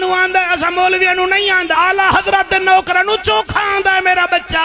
نو آندا ہے اسا مولویاں نو نہیں آندا اعلی حضرت دے نوکراں نو چوکھا آندا ہے میرا بچہ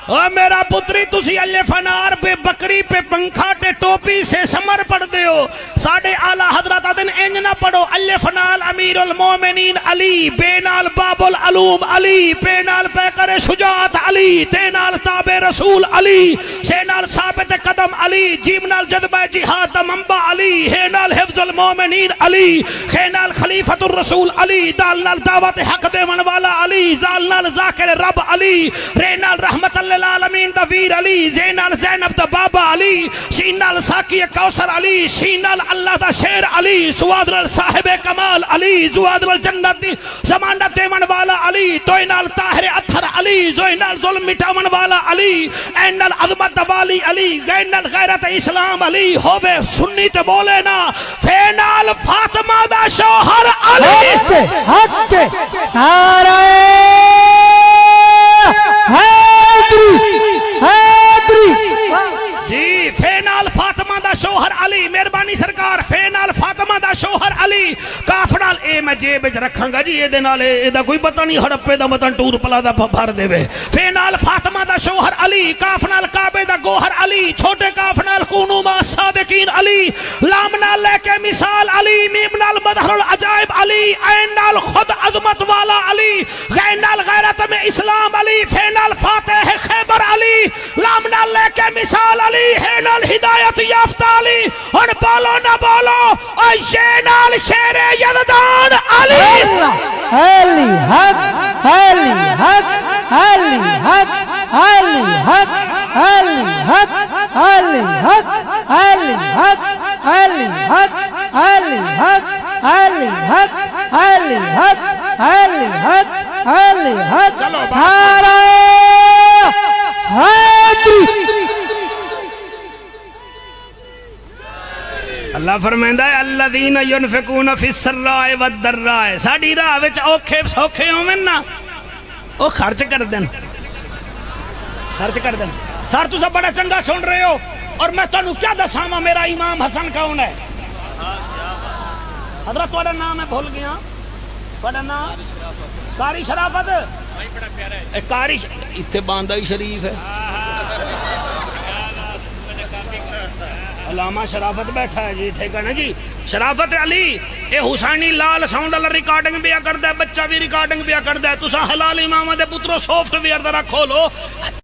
او میرا پتری تسی الف انار پہ بکری پہ پنکھا تے ٹوپی سے سمر پڑھ دے ہو ساڑھے اعلی حضرت دن انج نہ پڑھو الف نال امیر المومنین علی بے نال باب العلوم علی پے نال پیکر شجاعت علی تے نال تابع رسول علی سے نال ثابت قدم علی جیم نال جذبہ جہاد دا منبع علی ہے نال حفظ المومنین علی خے نال خلیفۃ الرسول علی دال نال دعوت حق دے من والا علی زال نال ذاکر رب علی رے نال رحمت العالمین دا ویر علی زینال زینب دا بابا علی شینال ساکی کوثر علی شینال اللہ دا شیر علی سوادرال صاحب کمال علی زوادرال جنت دی زمانت دیمن والا علی توینال طاہر اتھر علی زوینال ظلم مٹاون والا علی اینال عظمت دا والی علی غینال غیرت اسلام علی ہووے سنی تے بولے نا فینال فاطمہ دا شوہر علی حق نعرہ جی فینال فاطمہ دا شوہر علی مہربانی سرکار فینال فاطمہ دا شوہر علی کافنال اے میں جیب وچ رکھاں گا جی اے دے نال اے دا کوئی پتہ نہیں ہڑپے دا متن ٹور پلا دا بھر دے وے فینال فاطمہ دا شوہر علی کافنال کعبے دا گوہر علی چھوٹے کافنال کونو ما صادقین علی لام نال لے کے مثال علی میم نال مظہر العجائب علی عین نال خود عظمت والا علی غین نال غیرت میں اسلام علی فینال فاتح خیبر علی لام نال لے کے مثال علی ہے نال ہدایت یافتہ علی اور بولو نہ بولو اور یہ نال شیر یزدان علی علی حق علی حق علی حق علی حق علی حق علی حق علی حق علی حق علی حق علی حق علی حق علی حق علی حق نعرہ حیدری اللہ فرمائندہ ہے الذین ینفقون فی السراء والضراء ساڈی راہ وچ اوکھے سوکھے ہوون نا او خرچ کر دین سر تسا بڑا چنگا سن رہے ہو اور میں تانوں کیا دساواں میرا امام حسن کون ہے حضرت تہاڈا نام ہے بھول گیا تہاڈا نام قاری شرافت بڑا پیارا ہے قاری ایتھے باندائی شریف ہے علامہ شرافت بیٹھا ہے جی ٹھیک ہے نا جی شرافت علی اے حسینی لال ساؤنڈ والا ریکارڈنگ بھی کردا ہے بچہ بھی ریکارڈنگ بھی کردا ہے تساں حلال امام دے پترو سافٹ ویئر ذرا کھولو